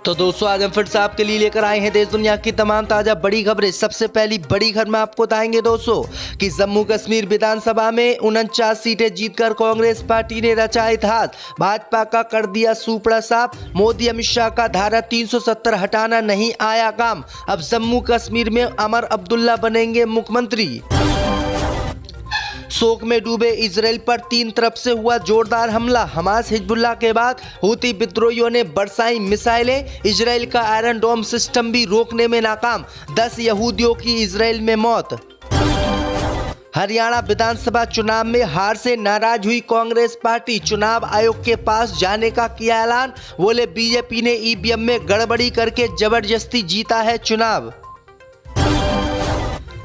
तो दोस्तों आज हम फिर से आपके लिए लेकर आए हैं देश दुनिया की तमाम ताजा बड़ी खबरें। सबसे पहली बड़ी खबर में आपको बताएंगे दोस्तों कि जम्मू कश्मीर विधानसभा में 49 सीटें जीतकर कांग्रेस पार्टी ने रचा इतिहास, भाजपा का कर दिया सूपड़ा साफ। मोदी अमित शाह का धारा 370 हटाना नहीं आया काम, अब जम्मू कश्मीर में उमर अब्दुल्ला बनेंगे मुख्यमंत्री। शोक में डूबे इजराइल पर तीन तरफ से हुआ जोरदार हमला, हमास हिजबुल्लाह के बाद हूती विद्रोहियों ने बरसाई मिसाइलें, इजराइल का आयरन डोम सिस्टम भी रोकने में नाकाम, 10 यहूदियों की इजराइल में मौत। हरियाणा विधानसभा चुनाव में हार से नाराज हुई कांग्रेस पार्टी, चुनाव आयोग के पास जाने का किया ऐलान, बोले बीजेपी ने ईवीएम में गड़बड़ी करके जबरदस्ती जीता है चुनाव।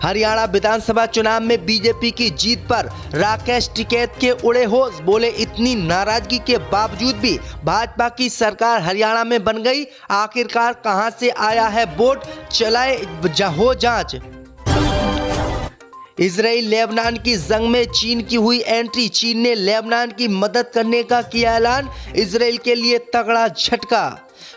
हरियाणा विधानसभा चुनाव में बीजेपी की जीत पर राकेश टिकैत के उड़े होश, बोले इतनी नाराजगी के बावजूद भी भाजपा की सरकार हरियाणा में बन गई, आखिरकार कहां से आया है वोट, चलाए हो जांच। इजराइल लेबनान की जंग में चीन की हुई एंट्री, चीन ने लेबनान की मदद करने का किया ऐलान, इजराइल के लिए तगड़ा झटका।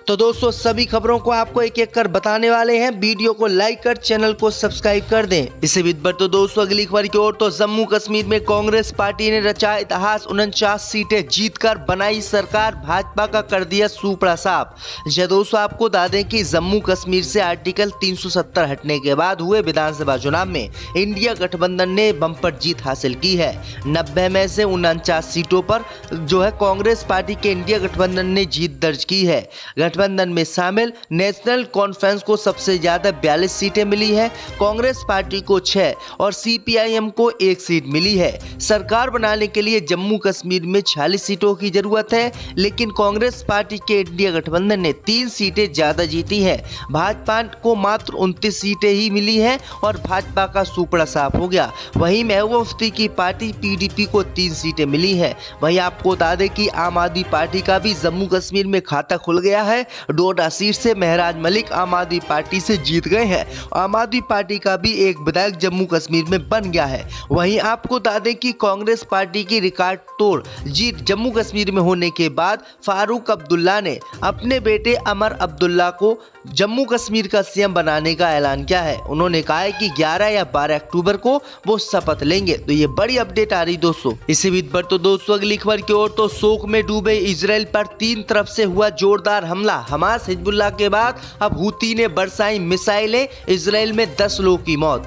तो दोस्तों सभी खबरों को आपको एक एक कर बताने वाले हैं, वीडियो को लाइक कर चैनल को सब्सक्राइब कर दें। इसी बीच पर तो दोस्तों अगली खबर की ओर, तो जम्मू कश्मीर में कांग्रेस पार्टी ने रचा इतिहास, 49 सीटें जीतकर बनाई सरकार, भाजपा का कर दिया सूपड़ा साफ। जी दोस्तों आपको बता दें कि जम्मू कश्मीर से आर्टिकल 370 हटने के बाद हुए विधानसभा चुनाव में इंडिया गठबंधन ने बम्पर जीत हासिल की है। 90 में से 49 सीटों पर जो है कांग्रेस पार्टी के इंडिया गठबंधन ने जीत दर्ज की है। गठबंधन में शामिल नेशनल कॉन्फ्रेंस को सबसे ज्यादा 42 सीटें मिली है, कांग्रेस पार्टी को 6 और सीपीआईएम को 1 सीट मिली है। सरकार बनाने के लिए जम्मू कश्मीर में 46 सीटों की जरूरत है, लेकिन कांग्रेस पार्टी के इंडिया गठबंधन ने 3 सीटें ज्यादा जीती है। भाजपा को मात्र 29 सीटें ही मिली है और भाजपा का सूपड़ा साफ हो गया। वहीं महबूबा मुफ्ती की पार्टी पीडीपी को 3 सीटें मिली है। वहीं आपको बता दें कि आम आदमी पार्टी का भी जम्मू कश्मीर में खाता खुल गया है, डोडा सीट से महराज मलिक आम आदमी पार्टी से जीत गए हैं। आम आदमी पार्टी का भी एक विधायक जम्मू कश्मीर में बन गया है। वहीं आपको बता दें कि कांग्रेस पार्टी की रिकॉर्ड तोड़ जीत जम्मू कश्मीर में होने के बाद फारूक अब्दुल्ला ने अपने बेटे उमर अब्दुल्ला को जम्मू कश्मीर का सीएम बनाने का ऐलान किया है। उन्होंने कहा है कि 11 या 12 अक्टूबर को वो शपथ लेंगे। तो ये बड़ी अपडेट आ रही दोस्तों। इसी बीच पर तो दोस्तों अगली खबर की ओर, तो शोक में डूबे इजराइल पर तीन तरफ से हुआ जोरदार हमला, हमास हिजबुल्लाह के बाद अब हूती ने बरसाई मिसाइलें, इजराइल में 10 लोगों की मौत।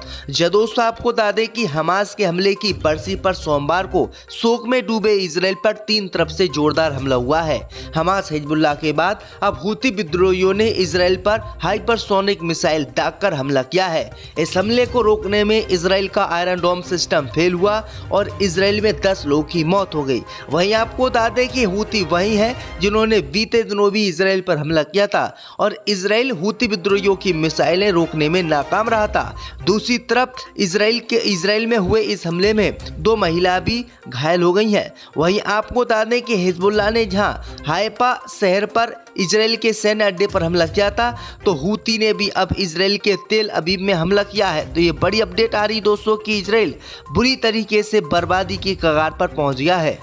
दोस्तों आपको बता दें कि हमास के हमले की बरसी पर सोमवार को शोक में डूबे इजराइल पर तीन तरफ से जोरदार हमला हुआ है। हमास हिजबुल्लाह के बाद अब हूती विद्रोहियों ने इजराइल पर हाइपरसोनिक मिसाइल दागकर हमला किया है। इस हमले को रोकने में इजराइल का आयरन डोम सिस्टम फेल हुआ और इजराइल में 10 लोगों की मौत हो गई। वहीं आपको बता दें कि हूती वही है जिन्होंने बीते दिनों भी इजराइल पर हमला किया था और इजराइल हूती विद्रोहियों की मिसाइलें रोकने में नाकाम रहा था। दूसरी तरफ इजराइल में हुए इस हमले में 2 महिला भी घायल हो गई हैं। वहीं आपको बता दें कि हिजबुल्लाह ने जहां हाइफा शहर पर इजराइल के सैन्य अड्डे पर हमला किया था, तो हूती ने भी अब इजराइल के तेल अवीव में हमला किया है। तो ये बड़ी अपडेट आ रही दोस्तों कि इजराइल बुरी तरीके से बर्बादी की कगार पर पहुंच गया है।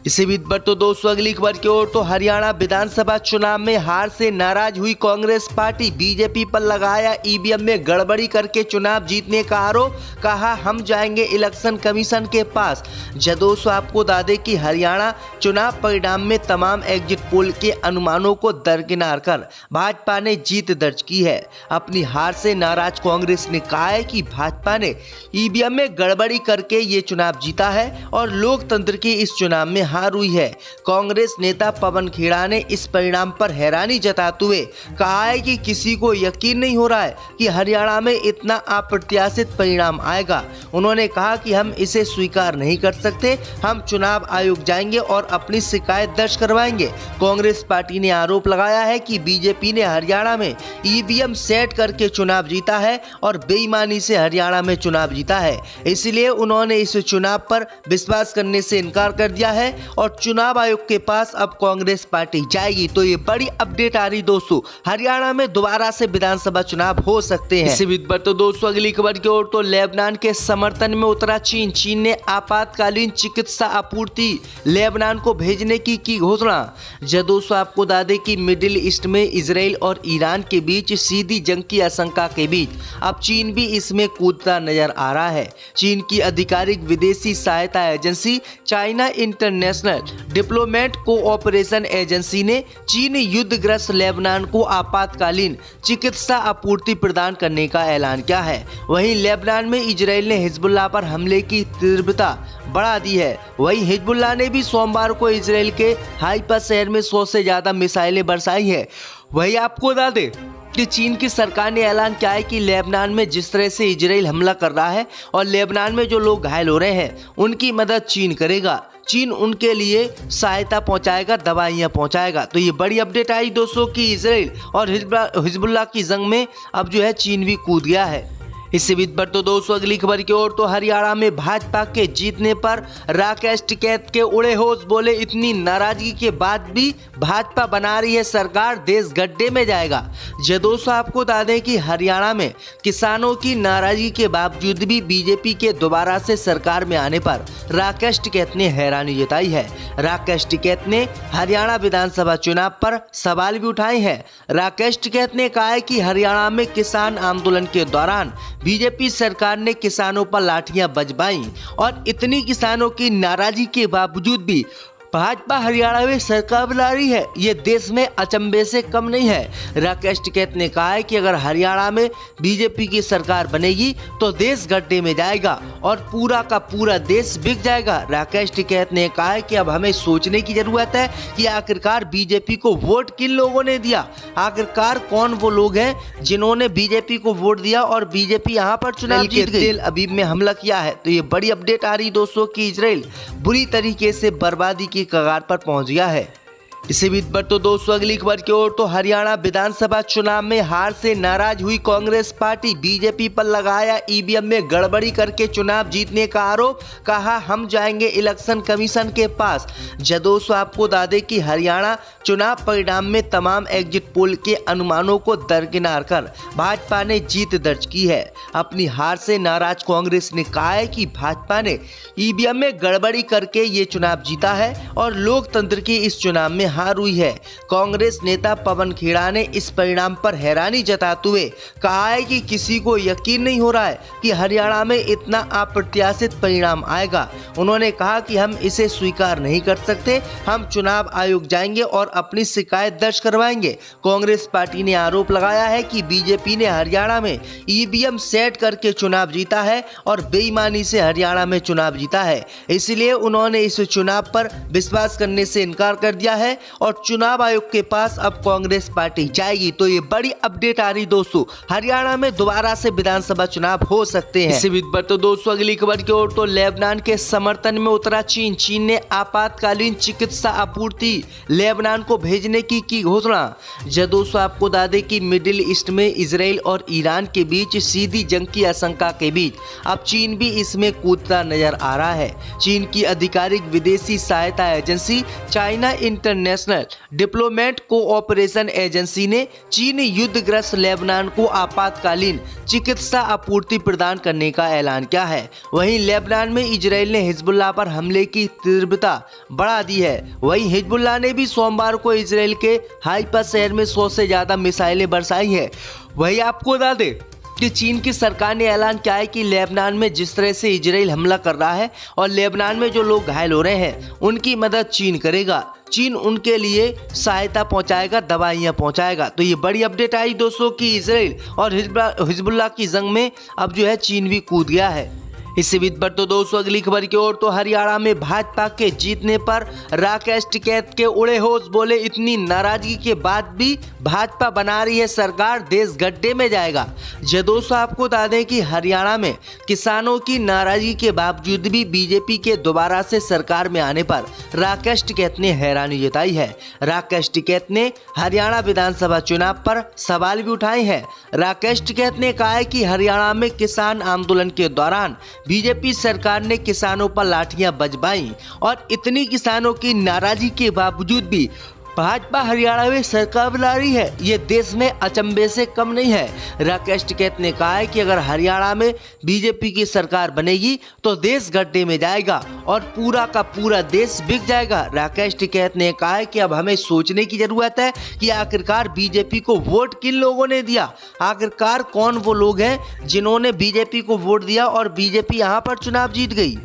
इसी बीच पर तो दोस्तों अगली खबर की ओर, तो हरियाणा विधानसभा चुनाव में हार से नाराज हुई कांग्रेस पार्टी, बीजेपी पर लगाया ईवीएम में गड़बड़ी करके चुनाव जीतने का आरोप, कहा हम जाएंगे इलेक्शन कमीशन के पास। दोस्तों आपको बता दें कि हरियाणा चुनाव परिणाम में तमाम एग्जिट पोल के अनुमानों को दरकिनार कर भाजपा ने जीत दर्ज की है। अपनी हार से नाराज कांग्रेस ने कहा है कि भाजपा ने ईवीएम में गड़बड़ी करके ये चुनाव जीता है और लोकतंत्र की इस चुनाव में हार हुई है। कांग्रेस नेता पवन खेड़ा ने इस परिणाम पर हैरानी जताते हुए कहा है कि किसी को यकीन नहीं हो रहा है कि हरियाणा में इतना अप्रत्याशित परिणाम आएगा। उन्होंने कहा कि हम इसे स्वीकार नहीं कर सकते, हम चुनाव आयोग जाएंगे और अपनी शिकायत दर्ज करवाएंगे। कांग्रेस पार्टी ने आरोप लगाया है कि बीजेपी ने हरियाणा में ईवीएम सेट करके चुनाव जीता है और बेईमानी से हरियाणा में चुनाव जीता है, इसलिए उन्होंने इस चुनाव पर विश्वास करने से इनकार कर दिया है। और चुनाव आयोग के पास अब कांग्रेस पार्टी जाएगी। तो ये बड़ी अपडेट आ रही दोस्तों, हरियाणा में दोबारा से विधानसभा चुनाव हो सकते हैं। इसी बीच पर तो दोस्तों अगली खबर की ओर, तो लेबनान के समर्थन में उतरा चीन। चीन ने आपातकालीन चिकित्सा आपूर्ति लेबनान को भेजने की घोषणा। जब दोस्तों आपको बता दें कि मिडिल ईस्ट में इजराइल और ईरान के बीच सीधी जंग की आशंका के बीच अब चीन भी इसमें कूदता नजर आ रहा है। चीन की आधिकारिक विदेशी सहायता agency China international diplomat cooperation agency ने चीन युद्धग्रस्त लेबनान को आपातकालीन चिकित्सा आपूर्ति प्रदान करने का ऐलान किया है। वहीं लेबनान में इजराइल ने हिजबुल्लाह पर हमले की तीव्रता बढ़ा दी है। वहीं हिजबुल्लाह ने भी सोमवार को इजराइल के हाइफा शहर में 100 से ज्यादा मिसाइलें बरसाई है। वहीं आपको बता दें कि चीन की सरकार ने ऐलान किया है कि लेबनान में जिस तरह से इजराइल हमला कर रहा है और लेबनान में जो लोग घायल हो रहे हैं उनकी मदद चीन करेगा। चीन उनके लिए सहायता पहुंचाएगा, दवाइयां पहुंचाएगा। तो ये बड़ी अपडेट आई दोस्तों कि इजराइल और हिजबुल्लाह की जंग में अब जो है चीन भी कूद गया है। इसी बीच पर तो दोस्तों अगली खबर की ओर, तो हरियाणा में भाजपा के जीतने पर राकेश टिकैत के उड़े होश। बोले इतनी नाराजगी के बाद भी भाजपा बना रही है सरकार, देश गड्ढे में जाएगा। जो दोस्तों आपको बता दें कि हरियाणा में किसानों की नाराजगी के बावजूद भी बीजेपी के दोबारा से सरकार में आने पर राकेश टिकैत ने हैरानी जताई है। राकेश टिकैत ने हरियाणा विधानसभा चुनाव पर सवाल भी उठाए हैं। राकेश टिकैत ने कहा है कि हरियाणा में किसान आंदोलन के दौरान बीजेपी सरकार ने किसानों पर लाठियां बजवाई और इतनी किसानों की नाराजगी के बावजूद भी भाजपा हरियाणा में सरकार बना रही है, ये देश में अचंभे से कम नहीं है। राकेश टिकैत ने कहा है कि अगर हरियाणा में बीजेपी की सरकार बनेगी तो देश गड्ढे में जाएगा और पूरा का पूरा देश बिक जाएगा। राकेश टिकैत ने कहा है कि अब हमें सोचने की जरूरत है कि आखिरकार बीजेपी को वोट किन लोगों ने दिया, आखिरकार कौन वो लोग हैं जिन्होंने बीजेपी को वोट दिया और बीजेपी यहाँ पर चुनाव जीत गई। तेल अबीब में हमला किया है। तो ये बड़ी अपडेट आ रही दोस्तों कि इजराइल बुरी तरीके से बर्बादी की कगार पर पहुंच गया है। इसी बीच पर तो दोस्तों अगली खबर की ओर, तो हरियाणा विधानसभा चुनाव में हार से नाराज हुई कांग्रेस पार्टी। बीजेपी पर लगाया ईवीएम में गड़बड़ी करके चुनाव जीतने का आरोप, कहा हम जाएंगे इलेक्शन कमीशन के पास। जब दोस्तों आपको बता दें कि हरियाणा चुनाव परिणाम में तमाम एग्जिट पोल के अनुमानों को दरकिनार कर भाजपा ने जीत दर्ज की है। अपनी हार से नाराज कांग्रेस ने कहा है कि भाजपा ने ईवीएम में गड़बड़ी करके ये चुनाव जीता है और लोकतंत्र की इस चुनाव में हार हुई है। कांग्रेस नेता पवन खेड़ा ने इस परिणाम पर हैरानी जताते हुए कहा है कि किसी को यकीन नहीं हो रहा है कि हरियाणा में इतना अप्रत्याशित परिणाम आएगा। उन्होंने कहा कि हम इसे स्वीकार नहीं कर सकते, हम चुनाव आयोग जाएंगे और अपनी शिकायत दर्ज करवाएंगे। कांग्रेस पार्टी ने आरोप लगाया है कि बीजेपी ने हरियाणा में ईवीएम सेट करके चुनाव जीता है और बेईमानी से हरियाणा में चुनाव जीता है, इसलिए उन्होंने इस चुनाव पर विश्वास करने से इनकार कर दिया है और चुनाव आयोग के पास अब कांग्रेस पार्टी जाएगी। तो ये बड़ी अपडेट आ रही दोस्तों, हरियाणा में दोबारा से विधानसभा चुनाव हो सकते हैं। इसी बीच पर तो दोस्तों अगली खबर की ओर, तो लेबनान के समर्थन में उतरा चीन। चीन ने आपातकालीन चिकित्सा आपूर्ति लेबनान को भेजने की घोषणा। जब दोस्तों आपको बता दें कि मिडिल ईस्ट में इजराइल और ईरान के बीच सीधी जंग की आशंका के बीच अब चीन भी इसमें कूदता नजर आ रहा है। चीन की आधिकारिक विदेशी सहायता agency China international diplomat cooperation agency ने चीन युद्धग्रस्त लेबनान को आपातकालीन चिकित्सा आपूर्ति प्रदान करने का ऐलान किया है। वहीं लेबनान में इजराइल ने हिजबुल्लाह पर हमले की तीव्रता बढ़ा दी है। वहीं हिजबुल्लाह ने भी सोमवार को इजराइल के हाइफा शहर में 100 से ज्यादा मिसाइलें बरसाई है। वहीं आपको बता दें कि चीन की सरकार ने ऐलान किया है कि लेबनान में जिस तरह से इजराइल हमला कर रहा है और लेबनान में जो लोग घायल हो रहे हैं उनकी मदद चीन करेगा। चीन उनके लिए सहायता पहुंचाएगा, दवाइयां पहुंचाएगा। तो ये बड़ी अपडेट आई दोस्तों कि इजराइल और हिजबुल्लाह की जंग में अब जो है चीन भी कूद गया है। इसी बीच पर तो दोस्तों अगली खबर की ओर, तो हरियाणा में भाजपा के जीतने पर राकेश टिकैत के उड़े होश। बोले इतनी नाराजगी के बाद भी भाजपा बना रही है सरकार, देश गड्ढे में जाएगा। जो दोस्तों आपको बता दें कि हरियाणा में किसानों की नाराजगी के बावजूद भी बीजेपी के दोबारा से सरकार में आने पर राकेश टिकैत ने हैरानी जताई है। राकेश टिकैत ने हरियाणा विधानसभा चुनाव पर सवाल भी उठाए हैं। राकेश टिकैत ने कहा है कि हरियाणा में किसान आंदोलन के दौरान बीजेपी सरकार ने किसानों पर लाठियां बजवाई और इतनी किसानों की नाराजगी के बावजूद भी भाजपा हरियाणा में सरकार बना रही है, ये देश में अचंभे से कम नहीं है। राकेश टिकैत ने कहा है कि अगर हरियाणा में बीजेपी की सरकार बनेगी तो देश गड्ढे में जाएगा और पूरा का पूरा देश बिक जाएगा। राकेश टिकैत ने कहा है कि अब हमें सोचने की जरूरत है कि आखिरकार बीजेपी को वोट किन लोगों ने दिया, आखिरकार कौन वो लोग हैं जिन्होंने बीजेपी को वोट दिया और बीजेपी यहाँ पर चुनाव जीत गई।